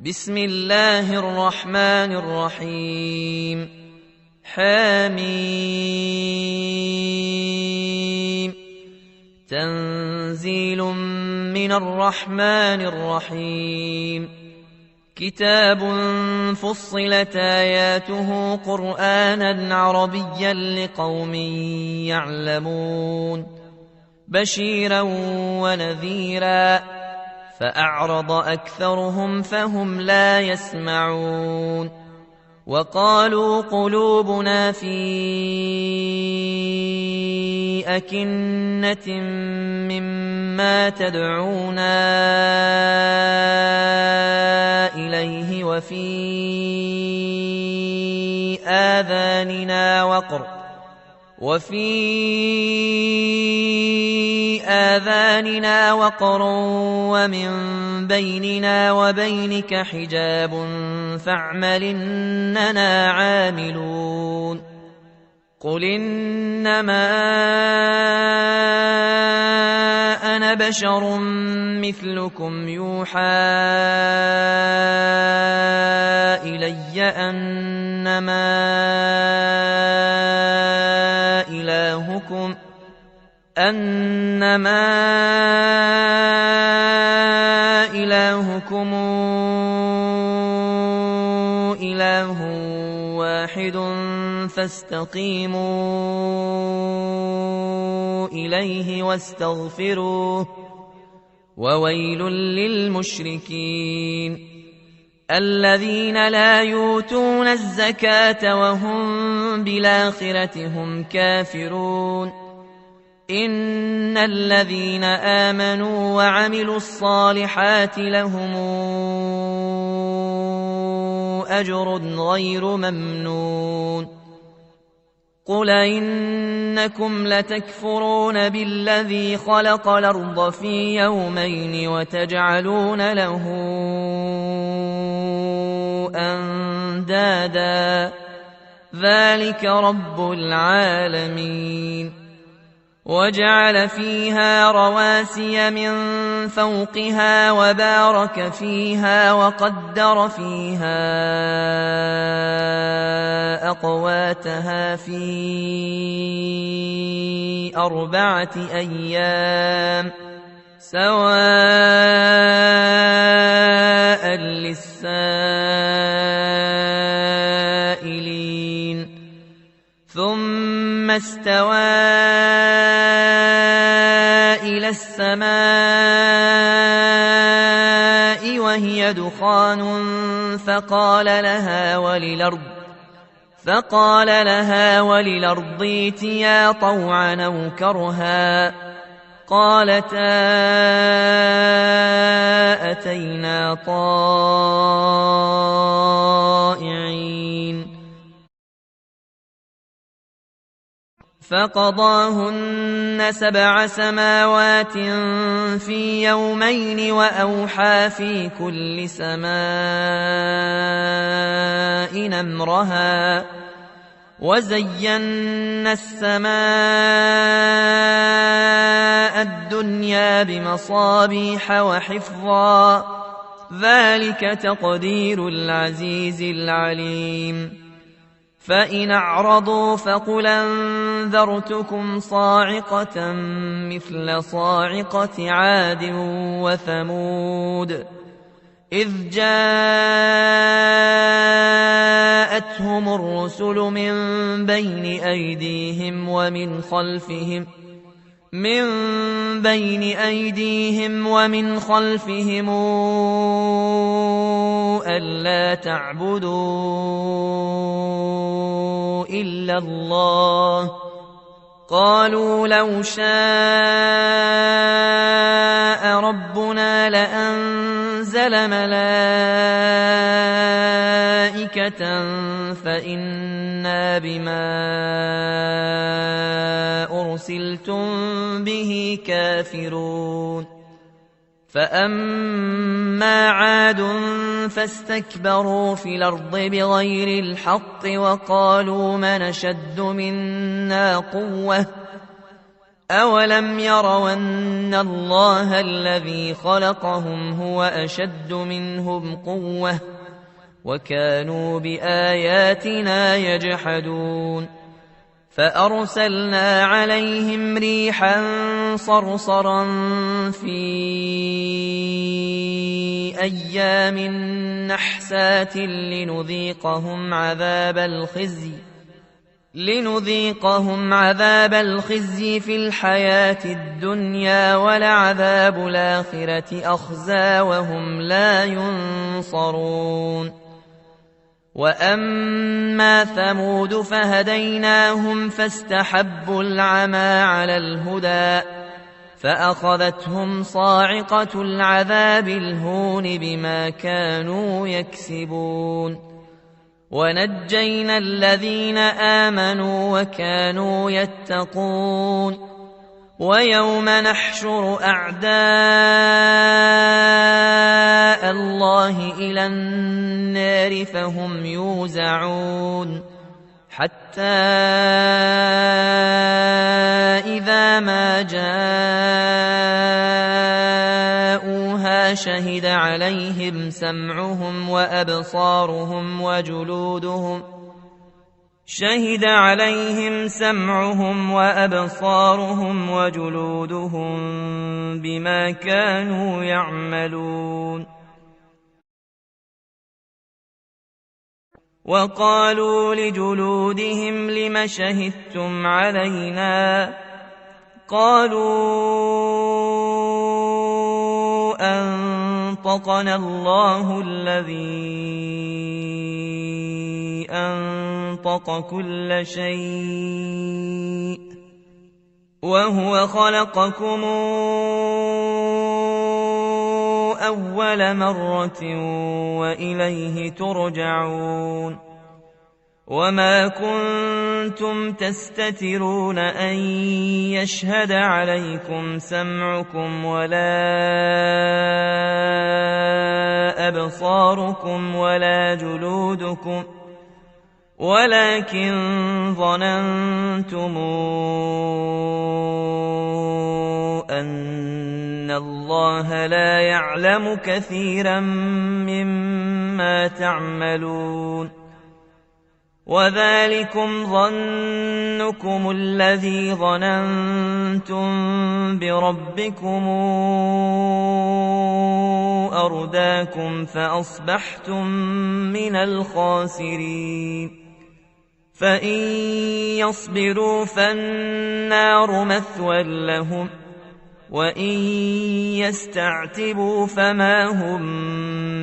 بسم الله الرحمن الرحيم حميم تنزيل من الرحمن الرحيم كتاب فصلت آياته قرآنا عربيا لقوم يعلمون بشيرا ونذيرا فأعرض أكثرهم فهم لا يسمعون وقالوا قلوبنا في أكنة مما تدعونا إليه وفي آذاننا وقر ومن بيننا وبينك حجاب فاعمل إننا عاملون قل إنما أنا بشر مثلكم يوحى إلي أنما إلهكم إله واحد فاستقيموا إليه واستغفروه وويل للمشركين الذين لا يؤتون الزكاة وهم بالآخرة هم كافرون إن الذين آمنوا وعملوا الصالحات لهم أجر غير ممنون قل إنكم لتكفرون بالذي خلق الأرض في يومين وتجعلون له أندادا ذلك رب العالمين وجعل فيها رواسي من فوقها وبارك فيها وقدر فيها أقواتها في 4 أيام سواء للسائلين ثم استوى إلى السماء وهي دخان فقال لها وللأرض ائتيا طوعا أو كرها قالتا أتينا طائعين فقضاهن 7 سماوات في يومين وأوحى في كل سماء أمرها وزينا السماء الدنيا بمصابيح وحفظا ذلك تقدير العزيز العليم فإن أعرضوا فقل أنذرتكم صاعقة مثل صاعقة عاد وثمود إذ جاءتهم الرسل من بين أيديهم ومن خلفهم ألا تعبدوا إلا الله قالوا لو شاء ربنا لأنزل ملائكة فإنا بما أرسلتم به كافرون فأما عاد فاستكبروا في الأرض بغير الحق وقالوا من أشد منا قوة أولم يروا أن الله الذي خلقهم هو أشد منهم قوة وكانوا بآياتنا يجحدون فأرسلنا عليهم ريحا صرصرا في أيام نحسات لنذيقهم عذاب الخزي في الحياة الدنيا ولعذاب الآخرة أخزى وهم لا ينصرون وأما ثمود فهديناهم فاستحبوا العمى على الهدى فأخذتهم صاعقة العذاب الهون بما كانوا يكسبون ونجينا الذين آمنوا وكانوا يتقون ويوم نحشر أعداء الله إلى النار فهم يوزعون حتى إذا ما جاءوها شهد عليهم سمعهم وأبصارهم وجلودهم بما كانوا يعملون وقالوا لجلودهم لم شهدتم علينا قالوا أنطقنا الله الذي أنطق كل شيء وهو خلقكم أول مرة وإليه ترجعون وما كنتم تستترون أن يشهد عليكم سمعكم ولا أبصاركم ولا جلودكم ولكن ظننتم أن الله لا يعلم كثيرا مما تعملون وذلكم ظنكم الذي ظننتم بربكم أرداكم فأصبحتم من الخاسرين فإن يصبروا فالنار مثوى لهم وإن يستعتبوا فما هم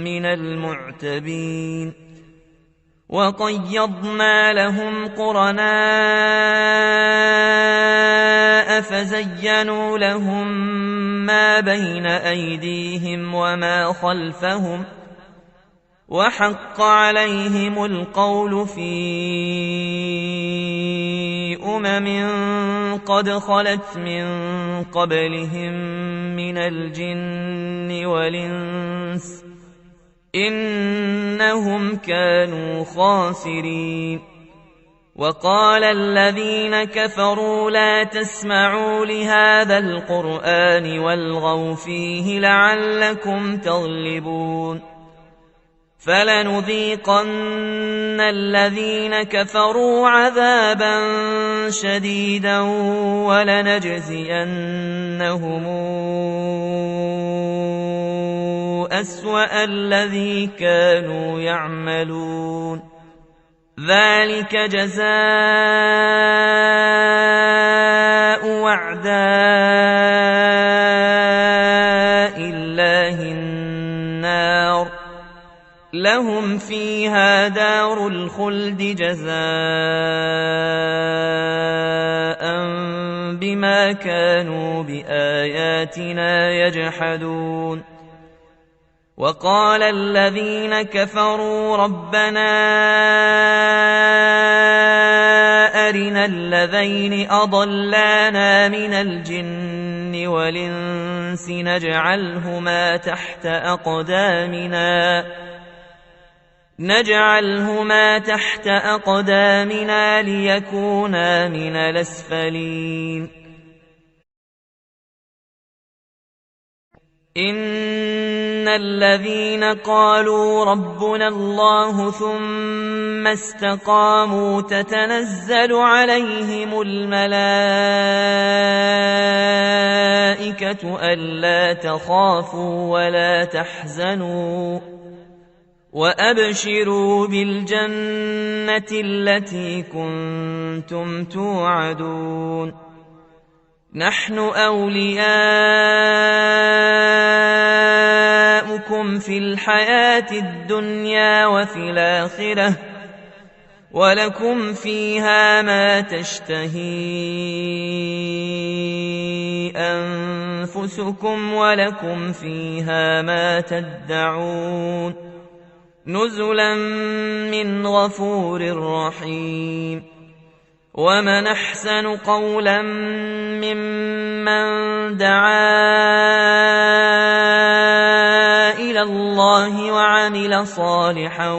من المعتبين وقيضنا لهم قرناء فزينوا لهم ما بين أيديهم وما خلفهم وحق عليهم القول في قد خلت من قبلهم من الجن والإنس إنهم كانوا خاسرين وقال الذين كفروا لا تسمعوا لهذا القرآن والغوا فيه لعلكم تغلبون فلنذيقن الذين كفروا عذابا شديدا ولنجزينهم أسوأ الذي كانوا يعملون ذلك جزاء أعداء الله النار لهم فيها دار الخلد جزاء بما كانوا بآياتنا يجحدون وقال الذين كفروا ربنا أرنا الذين أضلانا من الجن والإنس نجعلهما تحت أقدامنا ليكونا من الأسفلين إن الذين قالوا ربنا الله ثم استقاموا تتنزل عليهم الملائكة ألا تخافوا ولا تحزنوا وأبشروا بالجنة التي كنتم توعدون نحن أولياؤكم في الحياة الدنيا وفي الآخرة ولكم فيها ما تشتهي أنفسكم ولكم فيها ما تدعون نزلا من غفور رحيم ومن أحسن قولا ممن دعا إلى الله وعمل صالحا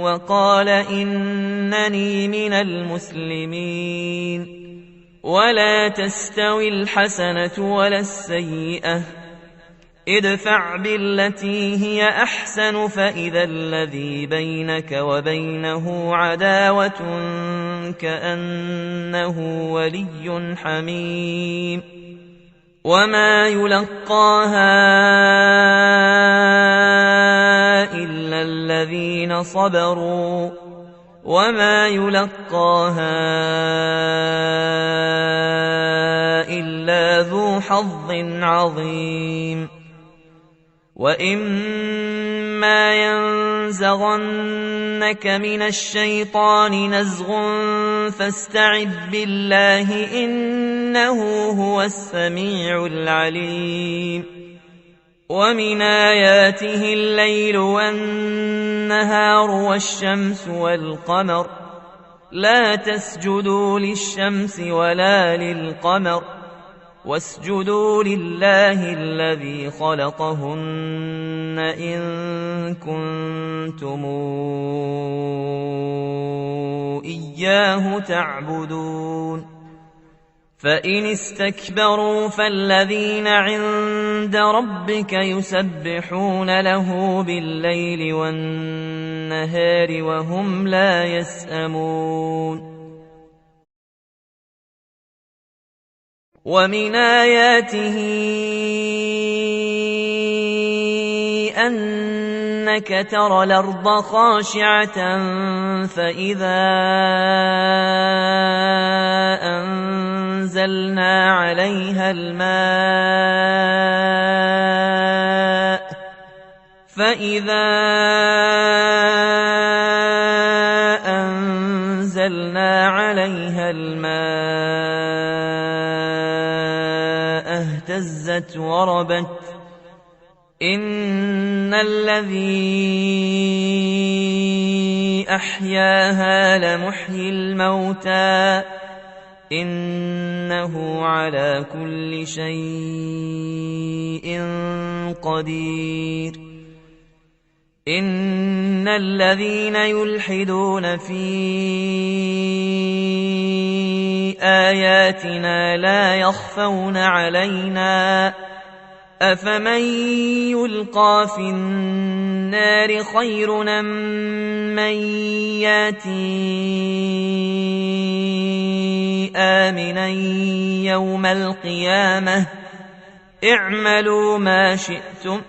وقال إنني من المسلمين ولا تستوي الحسنة ولا السيئة ادفع بالتي هي أحسن فإذا الذي بينك وبينه عداوة كأنه ولي حميم وما يلقاها إلا الذين صبروا وما يلقاها إلا ذو حظ عظيم وإما ينزغنك من الشيطان نزغ فاستعذ بالله إنه هو السميع العليم ومن آياته الليل والنهار والشمس والقمر لا تسجدوا للشمس ولا للقمر واسجدوا لله الذي خلقهن إن كنتم إياه تعبدون فإن استكبروا فالذين عند ربك يسبحون له بالليل والنهار وهم لا يسأمون ومن آياته أنك ترى الأرض خاشعة فإذا أنزلنا عليها الماء اهتزت وربت إن الذي أحياها لمحيي الموتى إنه على كل شيء قدير إن الذين يلحدون في آياتنا لا يخفون علينا أفمن يلقى في النار خير أم من ياتي آمنا يوم القيامة اعملوا ما شئتم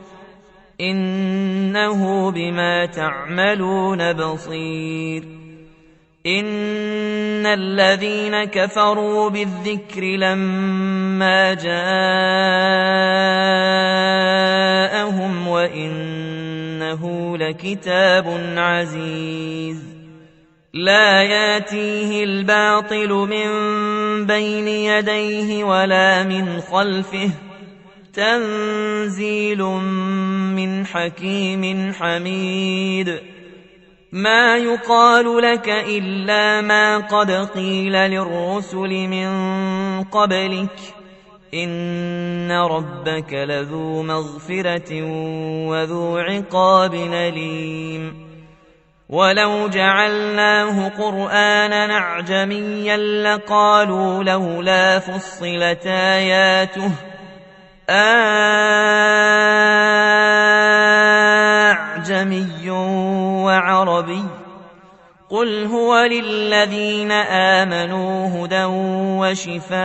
إنه بما تعملون بصير إن الذين كفروا بالذكر لما جاءهم وإنه لكتاب عزيز لا ياتيه الباطل من بين يديه ولا من خلفه تنزيل من حكيم حميد ما يقال لك إلا ما قد قيل للرسل من قبلك إن ربك لذو مغفرة وذو عقاب أليم ولو جعلناه قرآنا أعجميا لقالوا لولا فصلت آياته أعجمي وعربي قل هو للذين آمنوا هدى وشفاء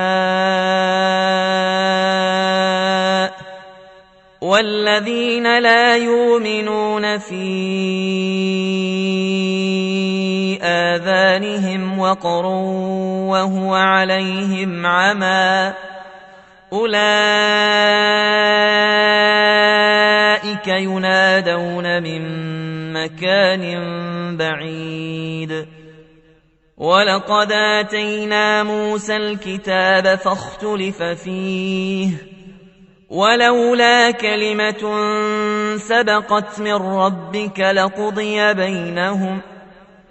والذين لا يؤمنون في آذانهم وقر وهو عليهم عمى أولئك ينادون من مكان بعيد ولقد آتينا موسى الكتاب فاختلف فيه ولولا كلمة سبقت من ربك لقضي بينهم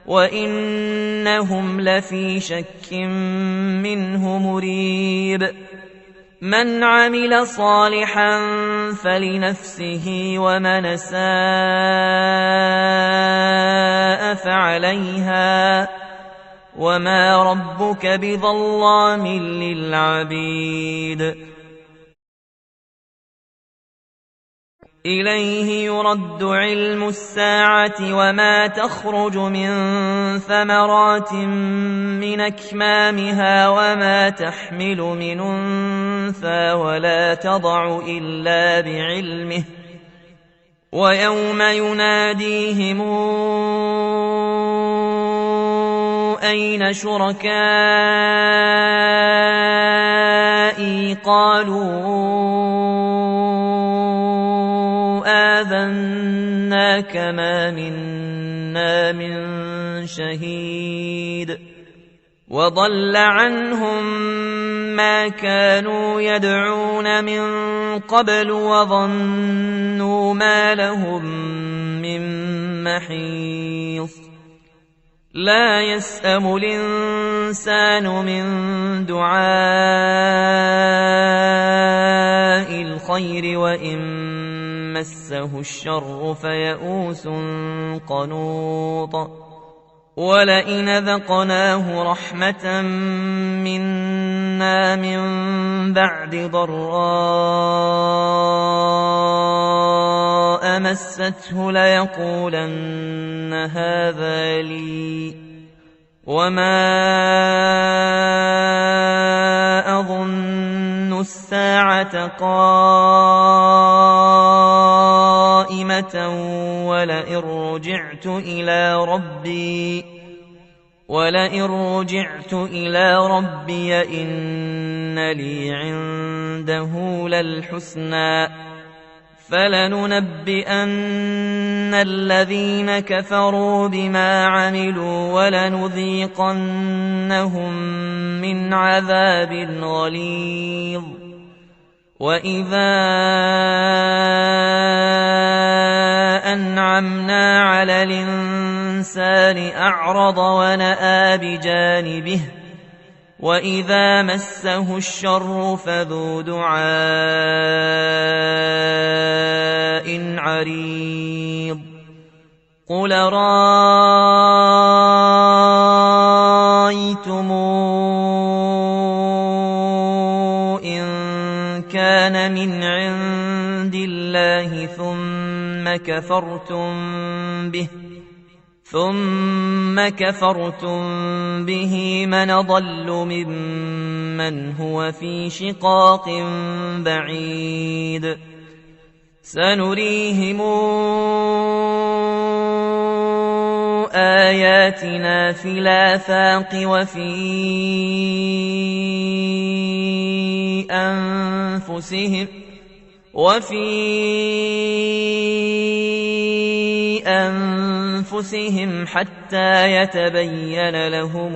وإنهم لفي شك منه مريب من عمل صالحا فلنفسه ومن أساء فعليها وما ربك بظلام للعبيد إليه يرد علم الساعة وما تخرج من ثمرات من أكمامها وما تحمل من أنثى ولا تضع إلا بعلمه ويوم يناديهم أين شركائي قالوا آذناك ما منا من شهيد وضل عنهم ما كانوا يدعون من قبل وظنوا ما لهم من محيص لا يسأم الإنسان من دعاء الخير وإن مسه الشر فيئوس قنوط ولئن ذقناه رحمة منا من بعد ضراء مسته ليقولن هذا لي وما أظن الساعة قائمة ولئن رجعت إلى ربي إن لي عنده للحسنى فلننبئن الذين كفروا بما عملوا ولنذيقنهم من عذاب غليظ وإذا أنعمنا على الإنسان أعرض ونأى بجانبه وإذا مسه الشر فذو دعاء عريض قل رأيتم إن كان من عند الله ثم كفرتم به من ضل ممن هو في شقاق بعيد سنريهم آياتنا في الآفاق وفي أنفسهم حتى يتبين لهم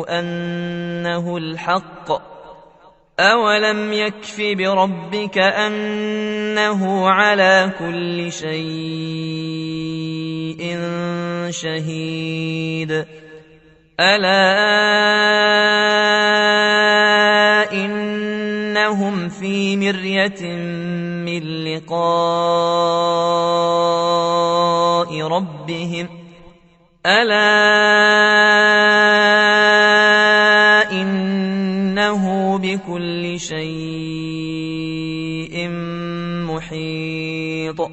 أنه الحق أولم يكف بربك أنه على كل شيء شهيد ألا إنهم في مرية من لقاء ربهم ألا إنه بكل شيء محيط